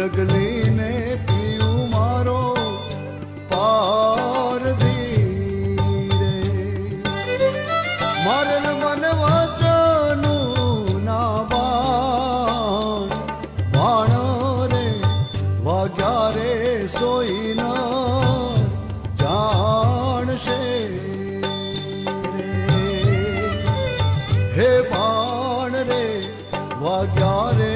રગલીને પીવું મારો પાર ધીરે મારે મન વચનું ના બાણ રે વાગ્યા રે સોઈ ન જાણશે હે બાણ રે વાગ્યા રે